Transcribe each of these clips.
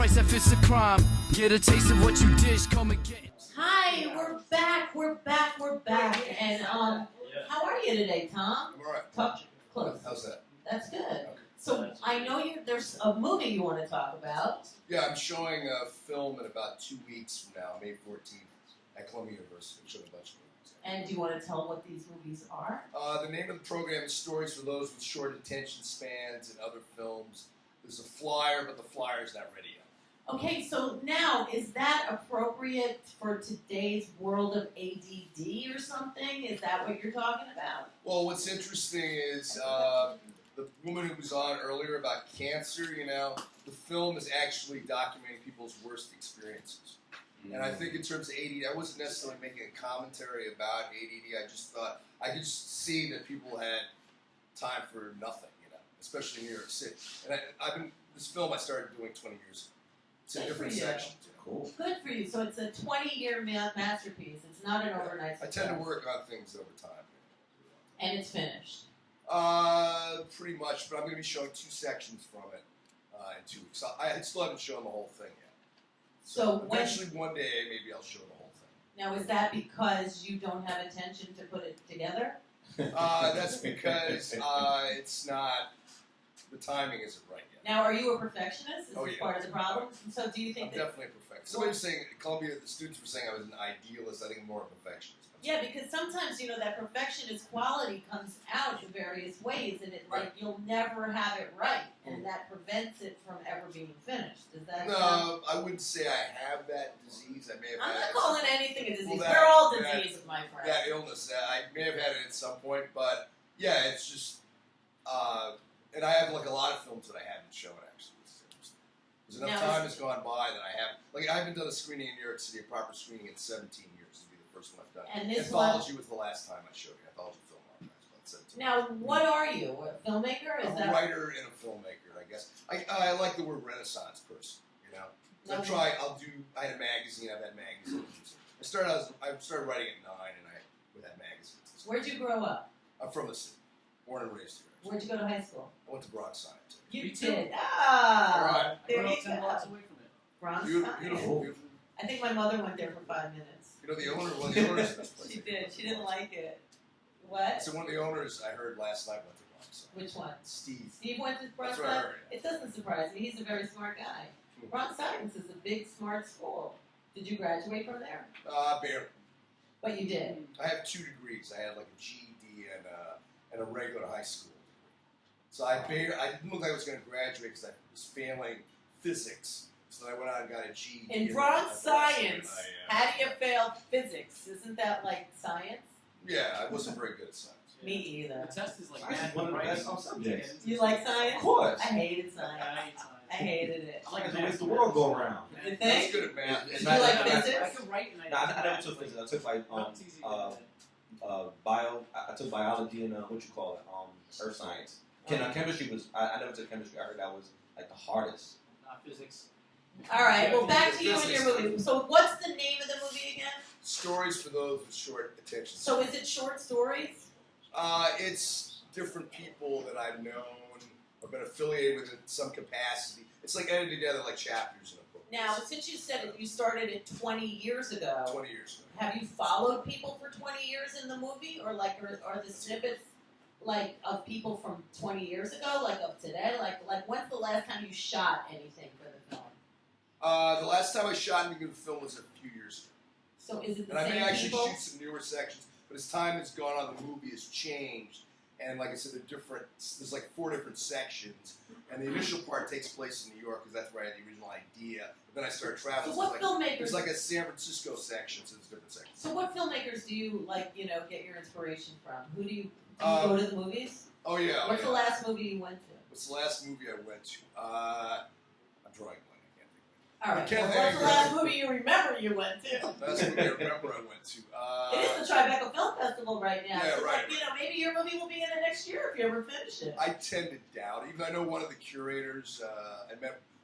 price that fits the crime. Get a taste of what you dish, come and get. Hi, we're back. And how are you today, Tom? I'm alright. Talk close. How's that? That's good. Okay. So I know there's a movie you want to talk about. Yeah, I'm showing a film in about 2 weeks from now, May 14th, at Columbia University. I'm showing a bunch of movies. And do you want to tell what these movies are? The name of the program is Stories for Those with Short Attention Spans and Other Films. There's a flyer, but the flyer's not ready yet. Okay, so now, is that appropriate for today's world of ADD or something? Is that what you're talking about? Well, what's interesting is the woman who was on earlier about cancer, the film is actually documenting people's worst experiences. And I think in terms of ADD, I wasn't necessarily making a commentary about ADD. I just thought I could just see that people had time for nothing, especially in New York City. And this film I started doing 20 years ago. It's in different sections. Cool. Good for you. So it's a 20-year masterpiece. It's not an overnight success. I tend to work on things over time. And it's finished. Pretty much, but I'm going to be showing 2 sections from it in 2 weeks. I still haven't shown the whole thing yet. So eventually, one day, maybe I'll show the whole thing. Now, is that because you don't have attention to put it together? That's because it's not. The timing isn't right yet. Now, are you a perfectionist? Is this Yeah. part of the problem? So, do you think I'm definitely a perfectionist. Somebody was saying at Columbia, the students were saying I was an idealist. I think I'm more a perfectionist. Yeah, because sometimes that perfectionist quality comes out in various ways, and you'll never have it right, and that prevents it from ever being finished. Does that? No, I wouldn't say I have that disease. I may have. I'm had not it calling anything a disease. Well, We're all diseases, my friend. That illness, I may have had it at some point, but yeah, it's just. And I have a lot of films that I haven't shown actually. Because enough time has gone by that I haven't done a screening in New York City, a proper screening in 17 years. This will be the first one I've done. And this Anthology was the last time I showed you. Anthology Film Archives, about 17 Now, what are you? A filmmaker? I'm a writer and a filmmaker, I guess. I like the word Renaissance person. I had a magazine. I've had magazines. I started writing at 9, and I would have magazines. Where'd you grow up? I'm from the city, born and raised here. Where'd you go to high school? I went to Bronx Science. You did. Ah, right. There you 10 go. blocks away from it. Bronx Beautiful. Science. I think my mother went there for 5 minutes. One of the owners of this place. She did. She didn't like it. What? So one of the owners I heard last night went to Bronx Science. Which one? Steve. Steve went to Bronx That's what I Science? heard. It doesn't surprise me. He's a very smart guy. Bronx Science is a big, smart school. Did you graduate from there? Barely. But you did. I have 2 degrees. I had a GED and a regular high school degree. So I didn't look like I was going to graduate because I was failing physics. So I went out and got a GED. In Bronx Science, how do you fail physics? Isn't that like science? Yeah, I wasn't very good at science. Me either. The test is like Science is one of the best subjects. You like science? Of course. I hated science. I hate science. I hated it. I like It's math. the way the world go around. You I was think? good at math. Did you like physics? I could write and No, I never took physics. I took I took biology and what you call it, earth science. Chemistry was. I never took chemistry. I heard that was like the hardest. Not physics. All right, well, back to you and your movie. So what's the name of the movie again? Stories for Those with Short Attention. So is it short stories? It's different people that I've known or been affiliated with in some capacity. It's like edited together like chapters in a book. Now, since you said it, you started it 20 years ago. 20 years ago. Have you followed people for 20 years in the movie? Or are the snippets of people from 20 years ago, like of today? Like when's the last time you shot anything for the film? The last time I shot anything for the film was a few years ago. So is it the And I same may actually people? shoot some newer sections, but as time has gone on, the movie has changed. And like I said, there's like 4 different sections. And the initial part takes place in New York because that's where I had the original idea. But then I started traveling. So what filmmakers? There's like a San Francisco section, so there's different sections. So what filmmakers do you get your inspiration from? Who do you go to the movies? Oh yeah. What's the last movie you went to? What's the last movie I went to? I'm drawing blank. I can't think of it. All right. I can't Well, what's think the of last movie you remember you went to? Last movie I remember I went to. It is the Tribeca Film Festival right now. Yeah, so right. Maybe your movie will be in it next year if you ever finish it. I tend to doubt it. Even though I know one of the curators.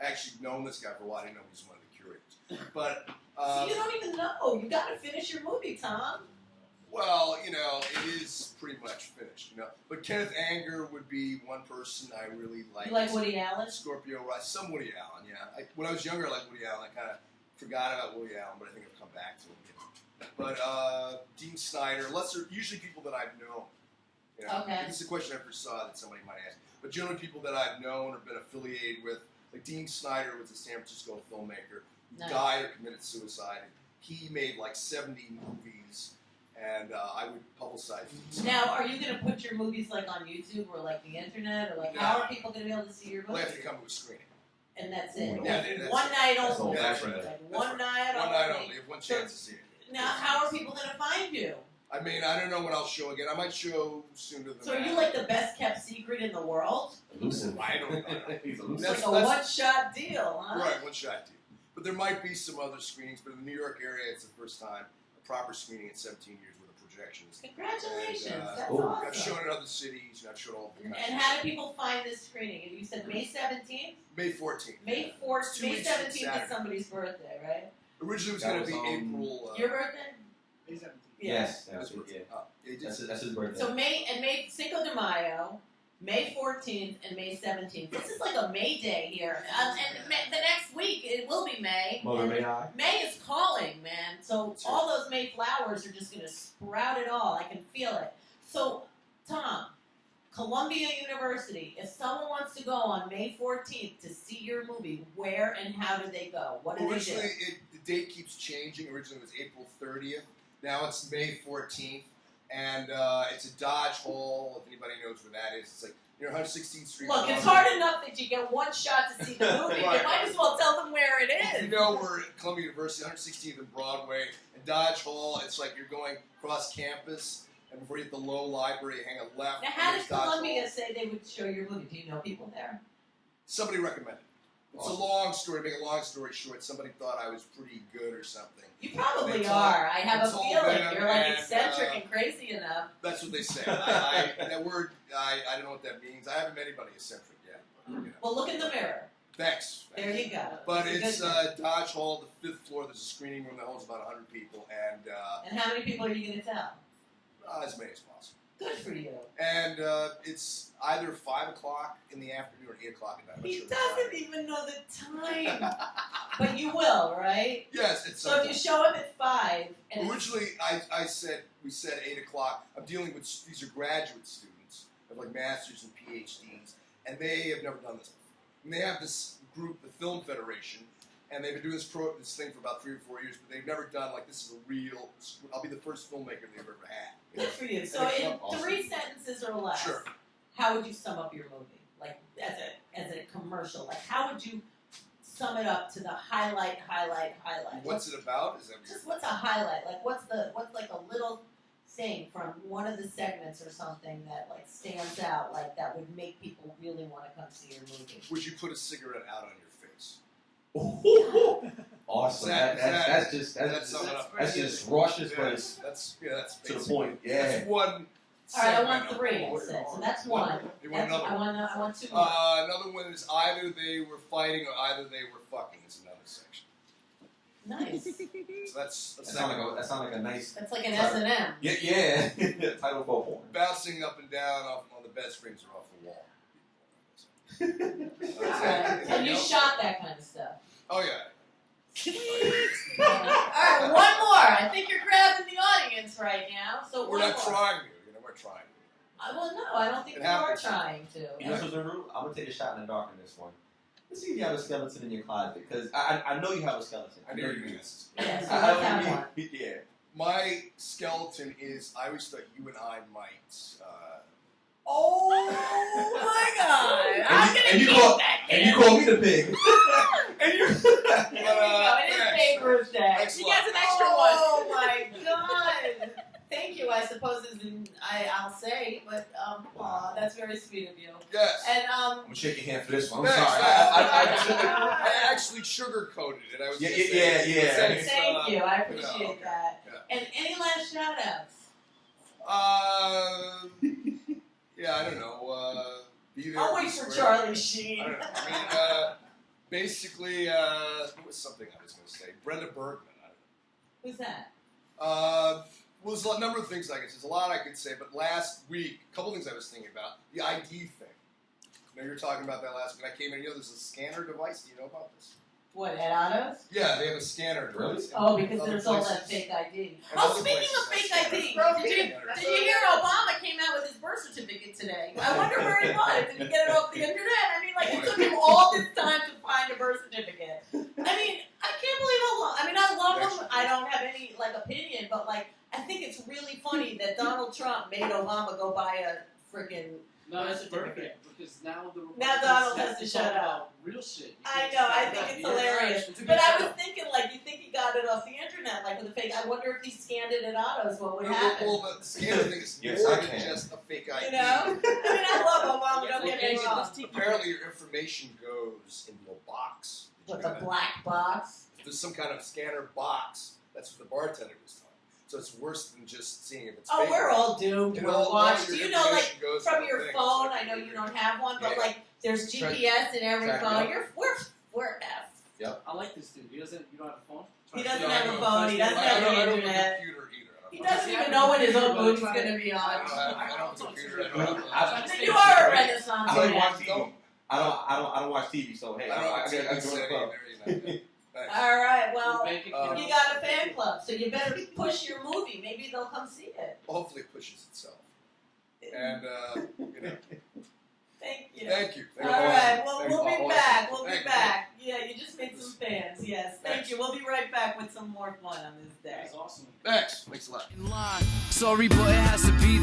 I actually known this guy for a while. I didn't know he was one of the curators. But so you don't even know. You got to finish your movie, Tom. Well, it is pretty much finished, But Kenneth Anger would be one person I really like. You like Woody Allen? Scorpio Rise, some Woody Allen, yeah. When I was younger, I liked Woody Allen. I kind of forgot about Woody Allen, but I think I've come back to him. But Dean Snyder, usually people that I've known. Okay. This is a question I foresaw that somebody might ask. But generally people that I've known or been affiliated with, like Dean Snyder was a San Francisco filmmaker. He died or committed suicide. He made like 70 movies. And I would publicize these. Now, are you going to put your movies like on YouTube or like the internet, or like how are people going to be able to see your movies? They have to come to a screening. And that's it. Yeah, one night that's only. that's right. One night only. One night only. You have one chance to see it. Now, how are people going to find you? I mean, I don't know when I'll show again. I might show sooner than So that. are you like the best kept secret in the world? Elusive. I don't know. He's It's elusive. like a one-shot deal, huh? Right, one shot deal. But there might be some other screenings. But in the New York area, it's the first time a proper screening in 17 years with a projection. Congratulations. And, That's cool. awesome. I've shown in other cities. I've shown all And the how do people find this screening? You said May 17th? May 14th. May 4th. 2 May weeks from 17th is Saturday. somebody's birthday, right? Originally, it was That going to was, be April. Your birthday? May 17th. Yes, His that's birthday. yeah. Yeah, he did. That's his birthday. So May Cinco de Mayo, May 14th, and May 17th. This is like a May Day here. The next week, it will be May. Mother and May I? May is calling, man. So all those May flowers are just going to sprout it all. I can feel it. So, ToM, Columbia University, if someone wants to go on May 14th to see your movie, where and how do they go? What do they do? Originally, the date keeps changing. Originally, it was April 30th. Now it's May 14th. And it's a Dodge Hall, if anybody knows where that is. It's like near 116th Street. Look, it's hard enough that you get one shot to see the movie. Right. You might as well tell them where it If is. you know we're at Columbia University, 116th and Broadway. And Dodge Hall, it's like you're going across campus. And before you hit the Low Library, you hang a left. Now, how and does there's Dodge Columbia Hall. say they would show your movie? Do you know people there? Somebody recommended it. It's a long story. To make a long story short, somebody thought I was pretty good or something. You probably They told- are. I have a they told feeling them you're like and, eccentric and crazy enough. That's what they say. That word, I don't know what that means. I haven't met anybody eccentric yet. But, Well, look in the mirror. Thanks. There you go. But a it's good thing. Dodge Hall, the 5th floor. There's a screening room that holds about 100 people, and And how many people are you going to tell? as many as possible. Good for you. And it's either 5 o'clock in the afternoon or 8 o'clock at night. I'm not He sure the doesn't time. even know the time. But you will, right? Yes, it's So if you show up at 5 and it's originally we said 8 o'clock. I'm dealing with these are graduate students of like masters and PhDs, and they have never done this before. And they have this group, the Film Federation, and they've been doing this thing for about 3 or 4 years, but they've never done like this is a real. I'll be the first filmmaker they've ever had. good for you. So And in it's awesome. 3 sentences or less, Sure. how would you sum up your movie? Like as a commercial, like how would you sum it up to the highlight? What's it about? Is that what Just what's a highlight? Like what's like a little thing from one of the segments or something that like stands out, like that would make people really want to come see your movie? would you put a cigarette out on your face? Awesome. That's That's just rushes, but it's That's to the basically- point. Yeah. That's one. All right, I segment want of 3. it. I said so. That's one. You want That's, another one? I want 2 more. Another one is either they were fighting or either they were fucking. Is another section. Nice. So that's That sound like a nice That's like an S&M. yeah title for a porn. bouncing up and down off on the bed springs or off the wall. Alright. And you shot that kind of stuff. Oh yeah. Alright, one more. I think you're grabbing the audience right now. So We're one not more. trying to. We're trying. Well, no, I don't think It you are happens. trying to. You know what's rude? I'm gonna take a shot in the dark in this one. Let's see if you have a skeleton in your closet, because I know you have a skeleton. I knew you knew this. Yeah, so I let's have one. yeah. My skeleton is. I always thought you and I might. Oh my god! I'm gonna and you keep call- that. And you call me the pig. and you. There you go. It is thanks. Babe birthday. Thanks a You lot. got an extra one. Oh my god! Thank you. I suppose I'll say, but aw, that's very sweet of you. Yes. And I'm gonna shake your hand for this one. I'm Thanks. sorry. I actually sugar-coated it. I was Yeah, gonna yeah, say, yeah. since, Thank you. I you appreciate know, okay. that. Yeah. And any last shout-outs? Yeah, I don't know. Be there. I'll be wait for square. Charlie Sheen. I don't know. I mean, basically, what was something I was going to say? Brenda Bergman. I Who's that? don't know. Well, there's a number of things I could say. There's a lot I could say, but last week, a couple things I was thinking about. The ID thing. You know, you were talking about that last week. I came in, you know, there's a scanner device. Do you know about this? What, at autos? Yeah, they have a scanner device. Oh, because Other there's all places. that fake ID. And Oh, other speaking places of fake have ID, scanners. did you hear Obama came out with his birth certificate today? I wonder where he was. Did he get it off the internet? I mean, like, it took him all this time to find a birth certificate. I mean, I can't believe how long. I mean, I love him. I don't have any, like, opinion, but, like, I think it's really funny that Donald Trump made Obama go buy a freaking No, birth it's certificate. perfect because now the Now Donald has to shut up. Real shit. You I can't know, just I talk think about it's the hilarious. internet. But I was thinking, like, you think he got it off the internet, like with a fake. I wonder if he scanned it at autos, what would happen? Well, the scanner thing is Yes, more I than can. just a fake ID. You know? I mean, I love Obama, don't get me Location, wrong. let's take- Apparently, your information goes into a box. Did you With know the that? black box. There's some kind of scanner box. That's what the bartender was telling me. So it's worse than just seeing if it's Oh, fake. we're all doomed. And We're all watched. your Do you know, like, information goes from to your the thing. phone? It's like I know you weird. don't have one, but Yeah. like, there's Track- GPS in every track phone. it. We're F. I like this dude. You don't have a phone? He doesn't No, I have a don't. phone. He doesn't have I the don't have a internet. computer either. He I don't doesn't See, even I know when his don't own know. movie's going to be on. have a computer. I don't have a- You are a Renaissance I don't man. watch TV. I don't watch TV, so hey, I don't I have gotta a join the TV club. either. Thanks. All right, well, Bank account. you got a fan club, so you better push your movie. Maybe they'll come see it. Hopefully it pushes itself. And, you know, Thank you. thank you. All right, well, Thanks, we'll be Paul. back. We'll be Thank you. back. Yeah, you just made some fans. Yes, thank Thanks. you. We'll be right back with some more fun on this day. That's awesome. Thanks. Thanks a lot. In line. Sorry, but it has to be.